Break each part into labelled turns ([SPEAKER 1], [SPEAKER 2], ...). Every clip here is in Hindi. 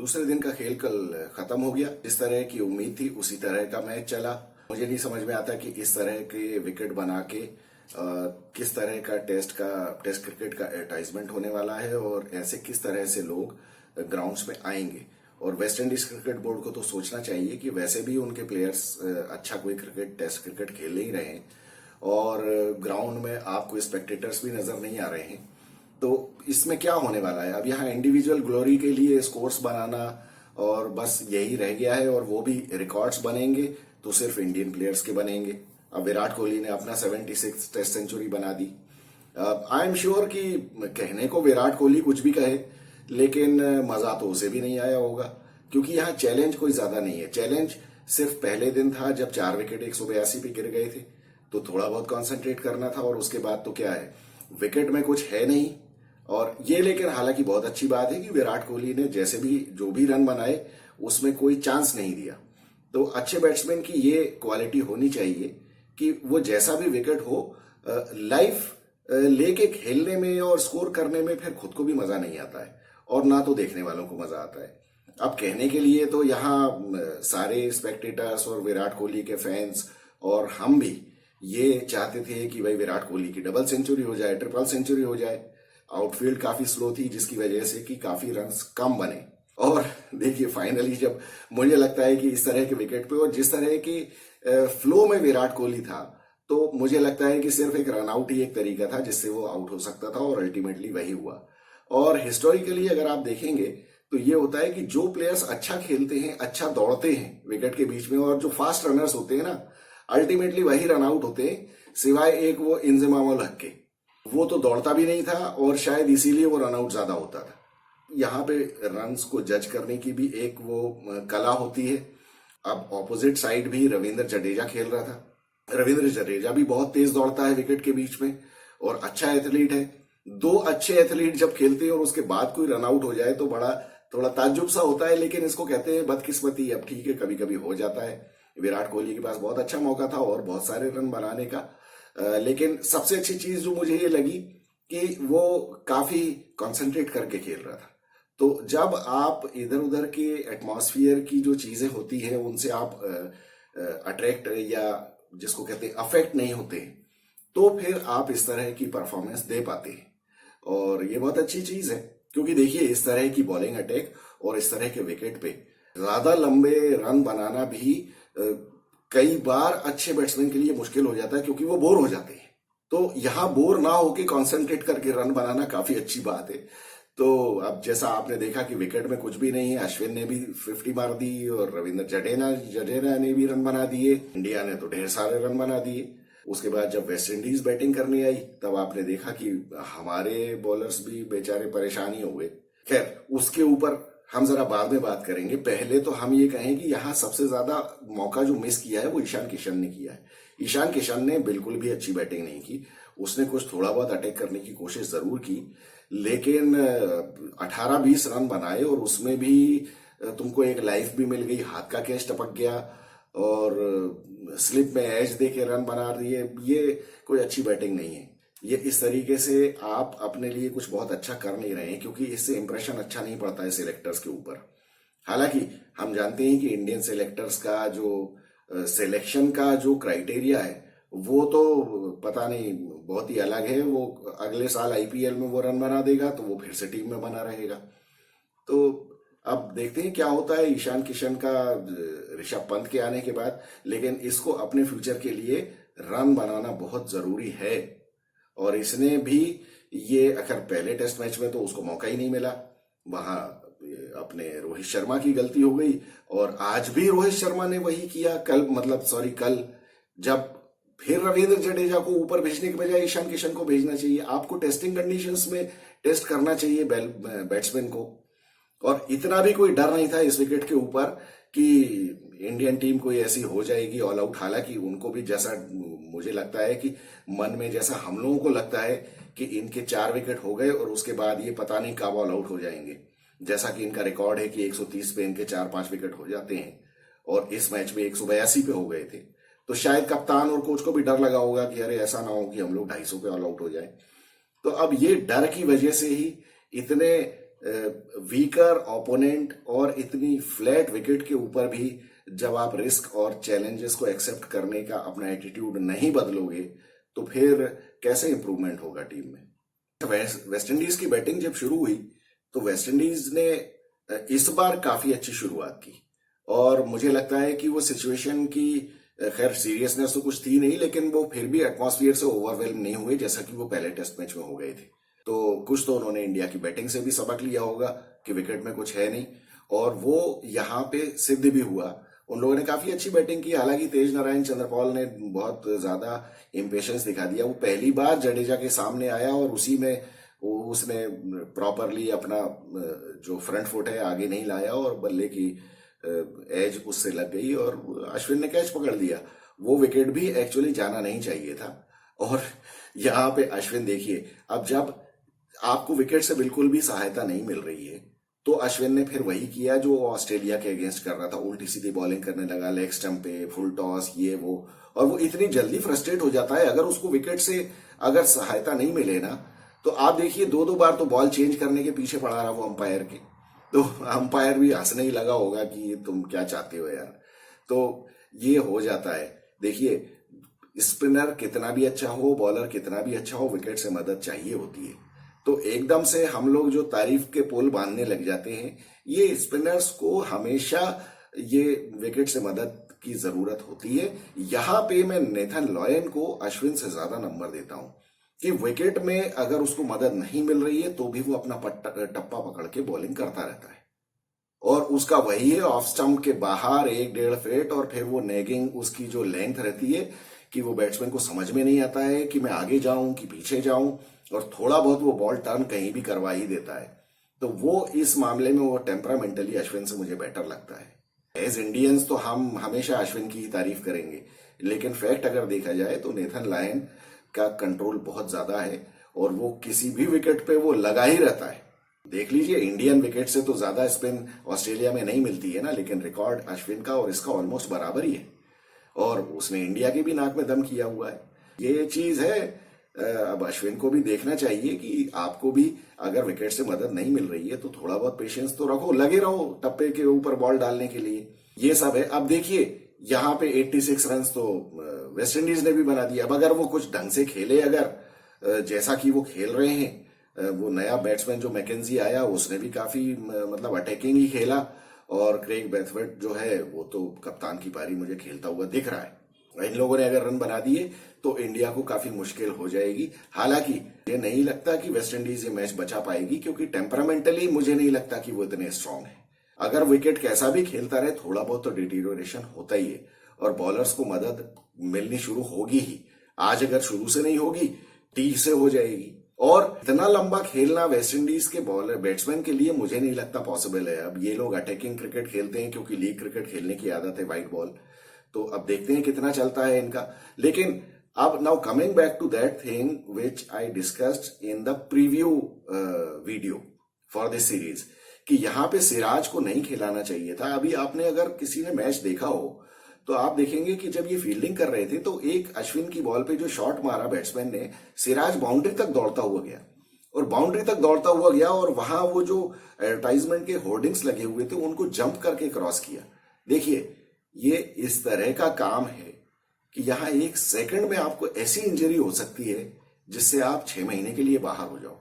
[SPEAKER 1] दूसरे दिन का खेल कल खत्म हो गया। जिस तरह की उम्मीद थी उसी तरह का मैच चला। मुझे नहीं समझ में आता कि इस तरह के विकेट बना के किस तरह का टेस्ट क्रिकेट का एडवर्टाइजमेंट होने वाला है और ऐसे किस तरह से लोग ग्राउंड्स में आएंगे। और वेस्ट इंडीज क्रिकेट बोर्ड को तो सोचना चाहिए कि वैसे भी उनके प्लेयर्स अच्छा कोई टेस्ट क्रिकेट खेल नहीं रहे हैं और ग्राउंड में आपको स्पेक्टेटर्स भी नजर नहीं आ रहे हैं। तो इसमें क्या होने वाला है? अब यहाँ इंडिविजुअल ग्लोरी के लिए स्कोर्स बनाना और बस यही रह गया है, और वो भी रिकॉर्ड्स बनेंगे तो सिर्फ इंडियन प्लेयर्स के बनेंगे। अब विराट कोहली ने अपना 76 टेस्ट सेंचुरी बना दी। आई एम श्योर कि कहने को विराट कोहली कुछ भी कहे, लेकिन मजा तो उसे भी नहीं आया होगा, क्योंकि यहाँ चैलेंज कोई ज्यादा नहीं है। चैलेंज सिर्फ पहले दिन था जब 4 विकेट 182 पे गिर गए थे, तो थोड़ा बहुत कॉन्सेंट्रेट करना था। और उसके बाद तो क्या है, विकेट में कुछ है नहीं। और ये लेकिन हालांकि बहुत अच्छी बात है कि विराट कोहली ने जैसे भी जो भी रन बनाए उसमें कोई चांस नहीं दिया। तो अच्छे बैट्समैन की ये क्वालिटी होनी चाहिए कि वो जैसा भी विकेट हो लाइफ लेके खेलने में और स्कोर करने में फिर खुद को भी मजा नहीं आता है और ना तो देखने वालों को मजा आता है। अब कहने के लिए तो यहाँ सारे स्पेक्टेटर्स और विराट कोहली के फैंस और हम भी ये चाहते थे कि भाई विराट कोहली की डबल सेंचुरी हो जाए, ट्रिपल सेंचुरी हो जाए। आउटफील्ड काफी स्लो थी जिसकी वजह से कि काफी रन्स कम बने। और देखिए फाइनली जब मुझे लगता है कि इस तरह के विकेट पे और जिस तरह की फ्लो में विराट कोहली था, तो मुझे लगता है कि सिर्फ एक रन आउट ही एक तरीका था जिससे वो आउट हो सकता था, और अल्टीमेटली वही हुआ। और हिस्टोरिकली अगर आप देखेंगे तो ये होता है कि जो प्लेयर्स अच्छा खेलते हैं, अच्छा दौड़ते हैं विकेट के बीच में, और जो फास्ट रनर्स होते हैं ना, अल्टीमेटली वही रन आउट होते हैं, सिवाय एक वो इंजमामुल हक के। वो तो दौड़ता भी नहीं था और शायद इसीलिए वो रन आउट ज्यादा होता था। यहाँ पे रन्स को जज करने की भी एक वो कला होती है। अब ऑपोजिट साइड भी रविंद्र जडेजा खेल रहा था। रविंद्र जडेजा भी बहुत तेज दौड़ता है विकेट के बीच में और अच्छा एथलीट है। दो अच्छे एथलीट जब खेलते हैं और उसके बाद कोई रन आउट हो जाए तो बड़ा थोड़ा ताज्जुब सा होता है, लेकिन इसको कहते हैं बदकिस्मती। अब ठीक है, कभी कभी हो जाता है। विराट कोहली के पास बहुत अच्छा मौका था और बहुत सारे रन बनाने का, लेकिन सबसे अच्छी चीज जो मुझे ये लगी कि वो काफी कंसंट्रेट करके खेल रहा था। तो जब आप इधर उधर के एटमॉस्फेयर की जो चीजें होती हैं उनसे आप अट्रैक्ट या जिसको कहते हैं अफेक्ट नहीं होते, तो फिर आप इस तरह की परफॉर्मेंस दे पाते हैं। और ये बहुत अच्छी चीज है, क्योंकि देखिए इस तरह की बॉलिंग अटैक और इस तरह के विकेट पे ज्यादा लंबे रन बनाना भी कई बार अच्छे बैट्समैन के लिए मुश्किल हो जाता है, क्योंकि वो बोर हो जाते हैं। तो यहां बोर ना होके कंसंट्रेट करके रन बनाना काफी अच्छी बात है। तो अब जैसा आपने देखा कि विकेट में कुछ भी नहीं है, अश्विन ने भी 50 मार दी और रविंद्र जडेजा ने भी रन बना दिए। इंडिया ने तो ढेर सारे रन बना दिए। उसके बाद जब वेस्ट इंडीज बैटिंग करने आई तब आपने देखा कि हमारे बॉलर्स भी बेचारे परेशानी हो गए। खैर उसके ऊपर हम जरा बाद में बात करेंगे। पहले तो हम ये कहें कि यहाँ सबसे ज्यादा मौका जो मिस किया है वो ईशान किशन ने किया है। ईशान किशन ने बिल्कुल भी अच्छी बैटिंग नहीं की। उसने कुछ थोड़ा बहुत अटैक करने की कोशिश जरूर की, लेकिन 18-20 रन बनाए और उसमें भी तुमको एक लाइफ भी मिल गई, हाथ का कैच टपक गया और स्लिप में एज दे के रन बना दिए। ये कोई अच्छी बैटिंग नहीं है। ये इस तरीके से आप अपने लिए कुछ बहुत अच्छा कर नहीं रहे हैं, क्योंकि इससे इंप्रेशन अच्छा नहीं पड़ता है सिलेक्टर्स के ऊपर। हालांकि हम जानते हैं कि इंडियन सिलेक्टर्स का जो सिलेक्शन का जो क्राइटेरिया है वो तो पता नहीं बहुत ही अलग है। वो अगले साल आईपीएल में वो रन बना देगा तो वो फिर से टीम में बना रहेगा। तो अब देखते हैं क्या होता है ईशान किशन का ऋषभ पंत के आने के बाद। लेकिन इसको अपने फ्यूचर के लिए रन बनाना बहुत जरूरी है, और इसने भी ये अगर पहले टेस्ट मैच में तो उसको मौका ही नहीं मिला, वहां अपने रोहित शर्मा की गलती हो गई। और आज भी रोहित शर्मा ने वही किया। कल जब फिर रविंद्र जडेजा को ऊपर भेजने के बजाय ईशान किशन को भेजना चाहिए। आपको टेस्टिंग कंडीशंस में टेस्ट करना चाहिए बैट्समैन को। और इतना भी कोई डर नहीं था इस विकेट के ऊपर कि इंडियन टीम कोई ऐसी हो जाएगी ऑल आउट। हालांकि उनको भी जैसा मुझे लगता है कि मन में जैसा हम लोगों को लगता है कि इनके 4 विकेट हो गए और उसके बाद ये पता नहीं कब ऑल आउट हो जाएंगे, जैसा कि इनका रिकॉर्ड है कि 130 पे इनके 4-5 विकेट हो जाते हैं और इस मैच में 182 पे हो गए थे। तो शायद कप्तान और कोच को भी डर लगा होगा कि अरे ऐसा ना हो कि हम लोग 250 पे ऑल आउट हो जाए। तो अब ये डर की वजह से ही इतने वीकर ओपोनेंट और इतनी फ्लैट विकेट के ऊपर भी जब आप रिस्क और चैलेंजेस को एक्सेप्ट करने का अपना एटीट्यूड नहीं बदलोगे तो फिर कैसे इंप्रूवमेंट होगा टीम में। वेस्ट इंडीज की बैटिंग जब शुरू हुई तो वेस्ट इंडीज ने इस बार काफी अच्छी शुरुआत की और मुझे लगता है कि वो सिचुएशन की खैर सीरियसनेस तो कुछ थी नहीं, लेकिन वो फिर भी एटमॉस्फेयर से ओवरवेल्म नहीं हुए जैसा कि वो पहले टेस्ट मैच में हो गए थे। तो कुछ तो उन्होंने इंडिया की बैटिंग से भी सबक लिया होगा कि विकेट में कुछ है नहीं, और वो यहाँ पे सिद्ध भी हुआ। उन लोगों ने काफी अच्छी बैटिंग की, हालांकि तेज नारायण चंद्रपॉल ने बहुत ज्यादा इम्पेशंस दिखा दिया। वो पहली बार जडेजा के सामने आया और उसी में उसने प्रॉपरली अपना जो फ्रंट फुट है आगे नहीं लाया और बल्ले की एज उससे लग गई और अश्विन ने कैच पकड़ लिया। वो विकेट भी एक्चुअली जाना नहीं चाहिए था। और यहाँ पे अश्विन देखिए, अब जब आपको विकेट से बिल्कुल भी सहायता नहीं मिल रही है तो अश्विन ने फिर वही किया जो ऑस्ट्रेलिया के अगेंस्ट कर रहा था, उल्टी सीधी बॉलिंग करने लगा, लेग स्टंप पे फुल टॉस ये वो, और वो इतनी जल्दी फ्रस्ट्रेट हो जाता है। अगर उसको विकेट से अगर सहायता नहीं मिले ना तो आप देखिए 2-2 बार तो बॉल चेंज करने के पीछे पड़ा रहा वो अंपायर के, तो अंपायर भी हंसने ही लगा होगा कि तुम क्या चाहते हो यार। तो ये हो जाता है। देखिए, स्पिनर कितना भी अच्छा हो, बॉलर कितना भी अच्छा हो, विकेट से मदद चाहिए होती है। तो एकदम से हम लोग जो तारीफ के पोल बांधने लग जाते हैं, ये स्पिनर्स को हमेशा ये विकेट से मदद की जरूरत होती है। यहां पे मैं नेथन लॉयन को अश्विन से ज्यादा नंबर देता हूं कि विकेट में अगर उसको मदद नहीं मिल रही है तो भी वो अपना टप्पा पकड़ के बॉलिंग करता रहता है, और उसका वही है ऑफ स्टंप के बाहर 1-1.5 फीट, और फिर वो नेगिंग उसकी जो लेंथ रहती है कि वो बैट्समैन को समझ में नहीं आता है कि मैं आगे जाऊं कि पीछे जाऊं, और थोड़ा बहुत वो बॉल टर्न कहीं भी करवा ही देता है। तो वो इस मामले में वो टेम्परामेंटली अश्विन से मुझे बेटर लगता है। एज इंडियंस तो हम हमेशा अश्विन की ही तारीफ करेंगे, लेकिन फैक्ट अगर देखा जाए तो नेथन लायन का कंट्रोल बहुत ज्यादा है और वो किसी भी विकेट पे वो लगा ही रहता है। देख लीजिए, इंडियन विकेट से तो ज्यादा स्पिन ऑस्ट्रेलिया में नहीं मिलती है ना, लेकिन रिकॉर्ड अश्विन का और इसका ऑलमोस्ट बराबर ही है, और उसने इंडिया के भी नाक में दम किया हुआ है। ये चीज है। अब अश्विन को भी देखना चाहिए कि आपको भी अगर विकेट से मदद नहीं मिल रही है तो थोड़ा बहुत पेशेंस तो रखो, लगे रहो टप्पे के ऊपर बॉल डालने के लिए। ये सब है। अब देखिए, यहाँ पे 86 रन तो वेस्ट इंडीज ने भी बना दिया। अब अगर वो कुछ ढंग से खेले, अगर जैसा कि वो खेल रहे हैं, वो नया बैट्समैन जो मैकेंजी आया उसने भी काफी मतलब अटैकिंग ही खेला, और क्रेग ब्रैथवेट जो है वो तो कप्तान की पारी मुझे खेलता हुआ दिख रहा है। इन लोगों ने अगर रन बना दिए तो इंडिया को काफी मुश्किल हो जाएगी। हालांकि ये नहीं लगता कि वेस्ट इंडीज ये मैच बचा पाएगी, क्योंकि टेम्परामेंटली मुझे नहीं लगता कि वो इतने स्ट्रांग है। अगर विकेट कैसा भी खेलता रहे, थोड़ा बहुत तो डिटीरियोरेशन होता ही है, और बॉलर्स को मदद मिलनी शुरू होगी ही। आज अगर शुरू से नहीं होगी, टी से हो जाएगी। और इतना लंबा खेलना वेस्ट इंडीज के बॉलर बैट्समैन के लिए मुझे नहीं लगता पॉसिबल है। अब ये लोग अटैकिंग क्रिकेट खेलते हैं क्योंकि लीग क्रिकेट खेलने की आदत है, व्हाइट बॉल, तो अब देखते हैं कितना चलता है इनका। लेकिन अब now coming back to that thing which I discussed in the preview video for this series, कि यहाँ पे सिराज को नहीं खिलाना चाहिए था। अभी आपने अगर किसी ने मैच देखा हो तो आप देखेंगे कि जब ये फील्डिंग कर रहे थे तो एक अश्विन की बॉल पे जो शॉट मारा बैट्समैन ने, सिराज बाउंड्री तक दौड़ता हुआ गया, और बाउंड्री तक दौड़ता हुआ गया, और वहां वो जो एडवर्टाइजमेंट के होर्डिंग्स लगे हुए थे उनको जंप करके क्रॉस किया। देखिए, ये इस तरह का काम है कि यहां 1 सेकंड में आपको ऐसी इंजरी हो सकती है जिससे आप 6 महीने के लिए बाहर हो जाओ।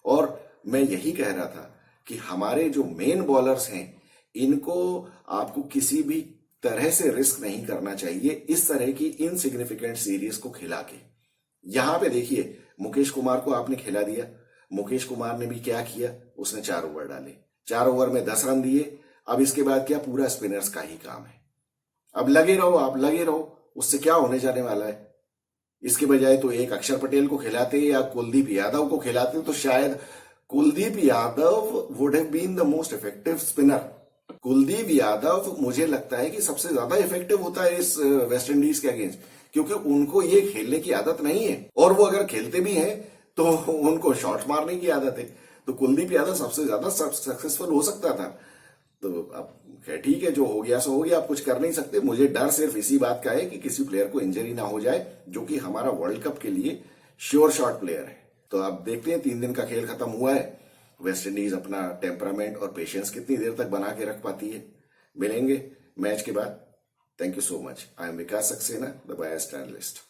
[SPEAKER 1] और मैं यही कह रहा था कि हमारे जो मेन बॉलर्स हैं, इनको आपको किसी भी तरह से रिस्क नहीं करना चाहिए इस तरह की इनसिग्निफिकेंट सीरीज को खिला के। यहां पे देखिए, मुकेश कुमार को आपने खिला दिया। मुकेश कुमार ने भी क्या किया, उसने 4 ओवर डाले, 4 ओवर में 10 रन दिए। अब इसके बाद क्या, पूरा स्पिनर्स का ही काम है। अब लगे रहो, आप लगे रहो, उससे क्या होने जाने वाला है। इसके बजाय तो एक अक्षर पटेल को खिलाते या कुलदीप यादव को खिलाते तो शायद Kuldeep Yadav would have been the most effective spinner. Kuldeep Yadav मुझे लगता है कि सबसे ज्यादा इफेक्टिव होता है इस वेस्ट इंडीज के अगेंस्ट, क्योंकि उनको ये खेलने की आदत नहीं है, और वो अगर खेलते भी हैं तो उनको शॉट मारने की आदत है। तो कुलदीप यादव सबसे ज्यादा सक्सेसफुल हो सकता था। तो अब ठीक है, जो हो गया सो हो गया, आप कुछ कर नहीं सकते। मुझे डर सिर्फ इसी बात का है कि किसी प्लेयर को इंजरी ना हो जाए, जो कि हमारा वर्ल्ड कप के लिए श्योर शॉट प्लेयर है। तो अब देखते हैं, 3 दिन का खेल खत्म हुआ है, वेस्ट इंडीज अपना टेम्परामेंट और पेशेंस कितनी देर तक बना के रख पाती है। मिलेंगे मैच के बाद। Thank you so much. I am Vikas Saxena, the biased analyst.